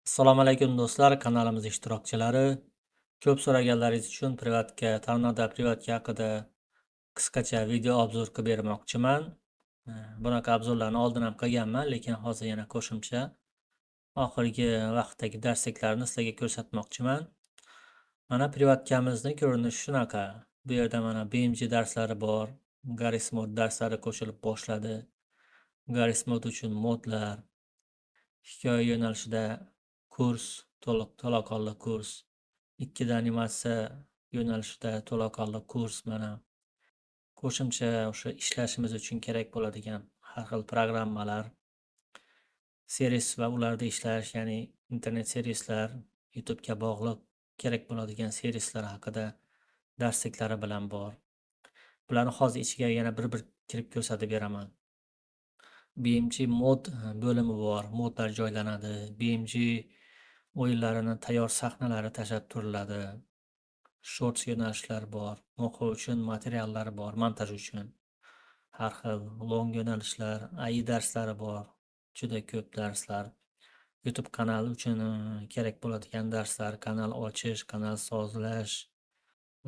Assalomu alaykum do'stlar, kanalimiz ishtirokchilari. Ko'p so'raganlaringiz uchun Tornado privatka haqida qisqacha video obzor qilib bermoqchiman. Bunaqa obzorlarni oldin ham qilganman, lekin hozir yana qo'shimcha oxirgi vaqtdagi darsliklarni sizlarga ko'rsatmoqchiman. Mana privatkamizning ko'rinishi shunaqa. Bu yerda mana BMG darslari bor, Garris Mod darslari qo'shilib boshladi. Garris Mod uchun modlar, hikoya yo'nalishida kurs, to'laqonli kurs, 2D animatsiya yo'nalishida to'laqonli kurs, mana qo'shimcha o'sha ishlashimiz uchun kerak bo'ladigan har xil programmalar, servis va ularda ishlash, ya'ni internet servislar, YouTube'ga bog'liq kerak bo'ladigan servislar haqida darsliklari bilan bor. Bularni hozir ichiga yana bir kirib ko'rsatib beraman. BMG mod bo'limi bor, modlar joylanadi. BMG o'yinlarini tayyor sahnalari tashlab turiladi. Shorts yo'nalishlari bor, o'quv uchun materiallar bor, montaj uchun. Har xil long yo'nalishlar, AI darslari bor, juda ko'p darslar. YouTube kanali uchun kerak bo'ladigan darslar, kanal ochish, kanal sozlash,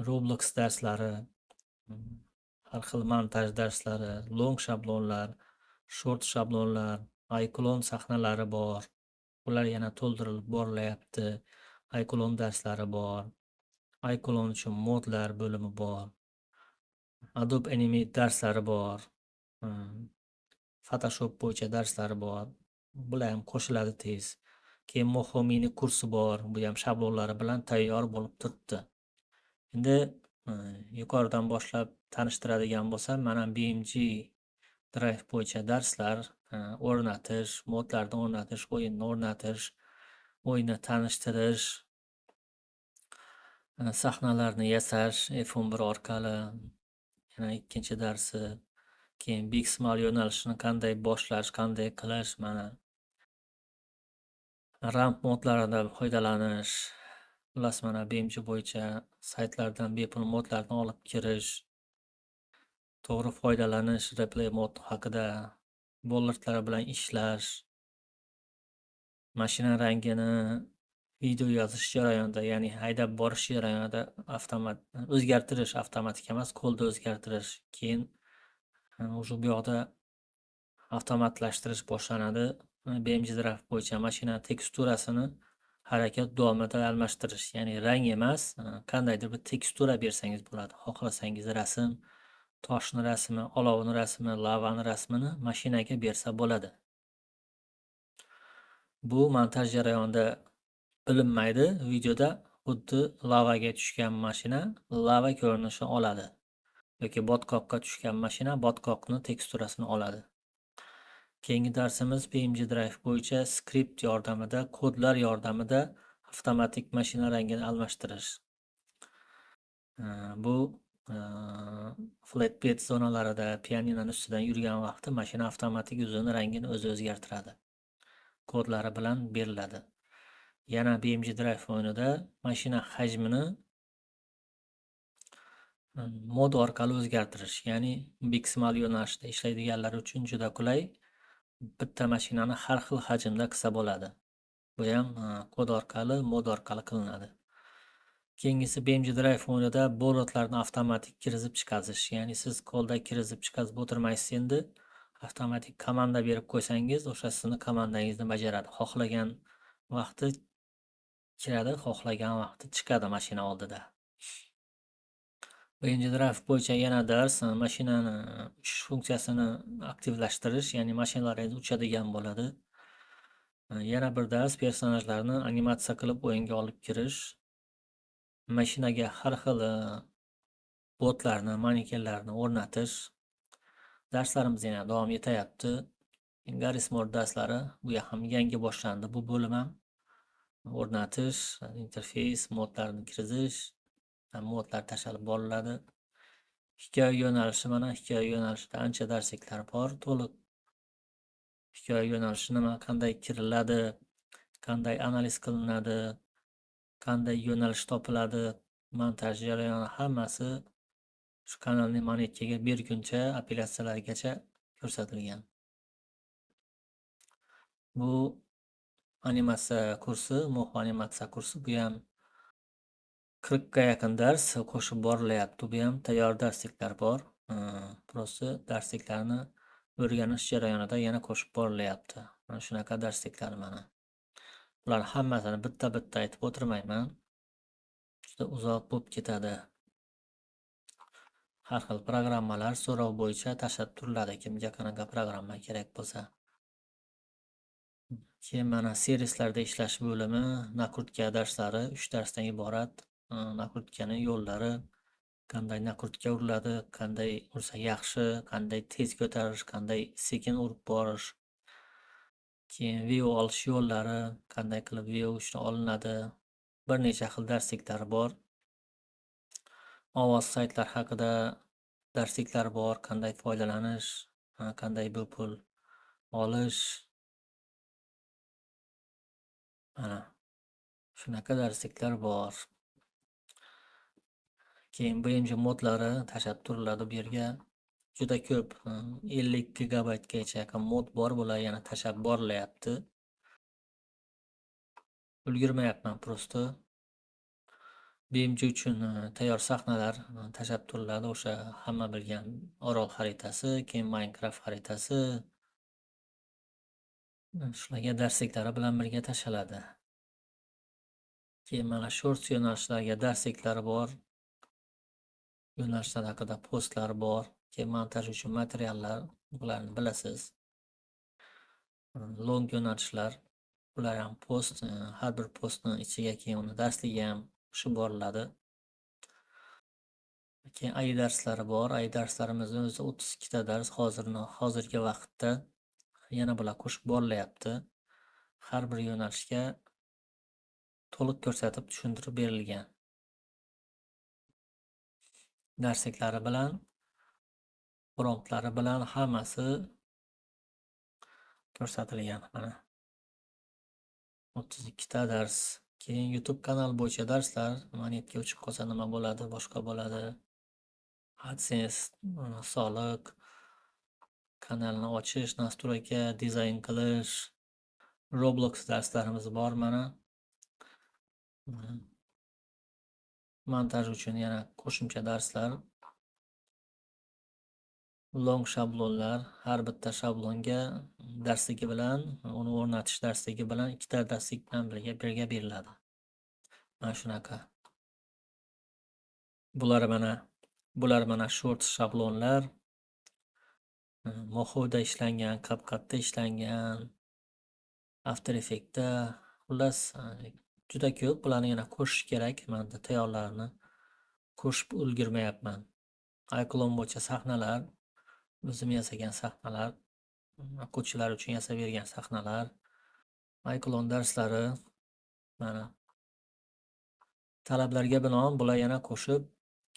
Roblox darslari, har xil montaj darslari, long shablonlar, short shablonlar, iClone sahnalari bor. Ular yana to'ldirilib borilyapti. iClone darslari bor. iClone uchun modlar bo'limi bor. Adobe Animate darslari bor. Photoshop bo'yicha darslari bor. Bular ham qo'shiladi tez. Keyin Moho mini kursi bor. Bu ham shablonlari bilan tayyor bo'lib turibdi. Endi yuqoridan boshlab tanishtiradigan bo'lsam, mana BMG Drive bo'yicha darslar, o'rnatish, modlarni o'rnatish, o'yinni o'rnatish, o'yinni tanishtirish, sahnalarni yasash F11 orqali. Yana ikkinchi darsi. Keyin Big Smile yo'nalishini qanday boshlash, qanday qilish, mana ramp modlaridan foydalanish. Xullas, mana BMG bo'yicha saytlardan bepul modlarni olib kirish, to'g'ri foydalanish, replay mod haqida, bollarlar bilan ishlash, mashina rangini video yozish jarayonida, ya'ni haydab borish jarayonida o'zgartirish, avtomatik emas, qo'lda o'zgartirish. Keyin o'sha bu yoqda avtomatlashtirish boshlanadi. BMG Drive bo'yicha mashina teksturasini harakat davomida almashtirish, ya'ni rang emas, qandaydir bir tekstura bersangiz bo'ladi. Xohlasangiz rasm, toshni rasmi, olovni rasmi, lavani rasmini mashinaga bersa bo'ladi. Bu montaj jarayonida bilinmaydi. Videoda xuddi lavaga tushgan mashina lava ko'rinishi oladi yoki botqoqqa tushgan mashina botqoqni teksturasini oladi. Keyingi darsimiz BMG Drive bo'yicha skript yordamida, kodlar yordamida avtomatik mashina rangini almashtirish. Bu flatbed zonalarida pianinoning ustidan yurgan vaqti mashina avtomatik o'zini rangini o'zi o'zgartiradi. Kodlari bilan beriladi. Yana BMG Drive o'yinida mashina hajmini mod orqali o'zgartirish, ya'ni Big Smile yo'nalishida ishlaydiganlar uchun juda qulay. Bitta mashinani har xil hajmda qilsa bo'ladi. Bu ham kod orqali, mod orqali qilinadi. Keyingisi BMG Drive o'yinida bolotlarni avtomatik kiritib chiqazish, ya'ni siz qo'lda kiritib chiqazib o'tirmaysiz, endi avtomatik komanda berib qo'ysangiz, o'sha sizning komandangizni bajaradi. Xohlagan vaqti kiradi, xohlagan vaqti chiqadi mashina oldida. BMG Drive bo'yicha yana dars mashinani uchish funksiyasini aktivlashtirish, ya'ni mashinalaringiz uchadigan bo'ladi. Yana bir dars personajlarni animatsiya qilib o'yinga olib kirish. Mashinaga har xil botlarni, manekenlarni o'rnatish. Darslarimiz yana davom etayapti. Garris Mod darslari bu ham yangi boshlandi. Bu bo'lim ham o'rnatish, interfeys, modlarni kiritish, modlar tashlab boriladi. Hikoya yo'nalishi, mana hikoya yo'nalishida ancha darsliklar bor. To'liq hikoya yo'nalishi nima, qanday kiriladi, qanday analiz qilinadi, qanday yo'nalish topiladi, montaj jarayoni hammasi shu kanalning monetkaga berguncha operatsiyalargacha ko'rsatilgan. Bu animatsiya kursi, Mo'xo animatsiya kursi. Bu ham 40 ga yaqin dars qo'shib borilyapti. Bu ham tayyor darsliklar bor. Просто darsliklarni o'rganish jarayonida yana qo'shib borilyapti. Mana shunaqa darsliklar mana. Bular hammasini bitta-bitta aytib o'tirmayman. Juda uzoq bo'lib ketadi. Har xil programmalar so'rov bo'yicha tashlab turiladi, kimga qanaqa programma kerak bo'lsa. Keyin mana servislarda ishlash bo'limi, nakrutka darslari 3 darsdan iborat. Nakrutkaning yo'llari, qanday nakrutka uriladi, qanday ursa yaxshi, qanday tez ko'tarish, qanday sekin urib borish. Keyin video olish yo'llari, qanday qilib video olinadi. Bir necha xil darsliklar bor. Ovoz saytlar haqida darsliklar bor, qanday foydalanish, qanday bepul olish. Mana shunaqa darsliklar bor. Keyin BMJ modlari tashlab turiladi bu yerga. Juda ko'p, 50 gigabaytgacha yaqin mod bor, bular yana tashlab borilyapti. Ulgurmayapman prosto. BMJ uchun tayyor sahnalar tashlab turiladi. O'sha hamma bilgan orol xaritasi, keyin Minecraft xaritasi. Shularga darsliklari bilan birga tashlanadi. Keyin mana shorts yo'nalishlariga darsliklari bor. Yo'nalishlar haqida postlar bor. Keyin montaj uchun materiallar, bularni bilasiz. Long yo'nalishlar, bular ham post, har bir postni ichiga keyin uni darsligi ham qo'shib boriladi. Keyin AI darslari bor. AI darslarimizni o'zi 32 ta dars hozirgi vaqtda yana bular qo'shib borilyapti. Har bir yo'nalishga to'liq ko'rsatib tushuntirib berilgan. Darsliklari bilan, promptlari bilan hammasi ko'rsatilgan mana. 32 ta dars. Keyin YouTube kanal bo'yicha darslar, monetga o'chib qolsa nima bo'ladi, boshqa bo'ladi. AdSense, soliq, kanalni ochish, nastroyka, dizayn qilish, Roblox darslarimiz bor mana. Montaj uchun yana qo'shimcha darslar. Long shablonlar, har bitta shablonga darsligi bilan, uni o'rnatish darsligi bilan 2 ta darslik bilan birga beriladi. Mana shunaqa. Bular mana short shablonlar. Mo'xoda ishlangan, CapCutda ishlangan, After Effectda, xullas juda ko'p. Bularni yana qo'shish kerak. Menda tayyorlarini qo'shib ulgurmayapman. iClone bo'yicha sahnalar, o'zim yasagan sahnalar, o'quvchilar uchun yasab bergan sahnalar, iClone darslari mana. Talablarga binoan bular yana qo'shib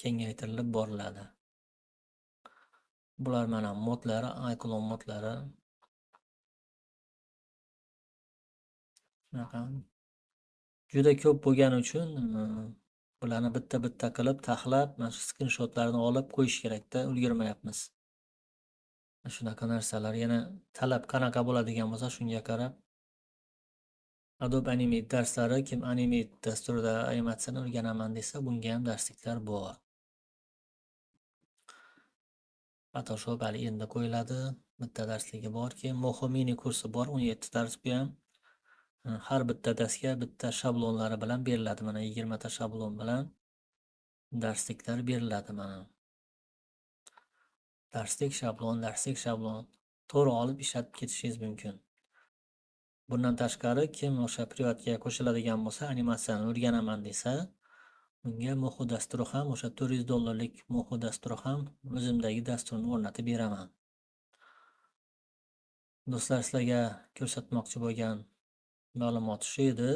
kengaytirilib boriladi. Bular mana modlari, iClone modlari. Juda ko'p bo'lgani uchun bularni bitta-bitta qilib taxlab, mana shu skrinshotlarni olib qo'yish kerakda, ulgurmayapmiz. Shunaqa narsalar. Yana talab qanaqa bo'ladigan bo'lsa, shunga qarab Adobe Animate darslari, kim Animate dasturida animatsiyani o'rganaman desa, bunga ham darsliklar bor. Photoshop hali endi qo'yiladi, bitta darsligi bor. Keyin Mo'xo mini kursi bor, 17 dars bu ham. Har bitta darsga bitta shablonlari bilan beriladi. Mana 20 ta shablon bilan darsliklar beriladi mana. Darslik shablon. To'g'ri olib ishlatib ketishingiz mumkin. Bundan tashqari, kim o'sha privatga qo'shiladigan bo'lsa, animatsiyani o'rganaman desa, unga Mo'xo dasturi ham, o'sha $400 Mo'xo dasturi ham o'zimdagi dasturni o'rnatib beraman. Do'stlar, sizlarga ko'rsatmoqchi bo'lgan ma'lumot shu edi.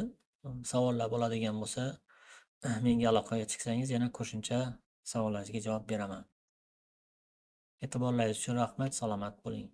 Savollar bo'ladigan bo'lsa, menga aloqaga chiqsangiz yana qo'shimcha savollaringizga javob beraman. E'tiborlaringiz uchun rahmat, salomat bo'ling.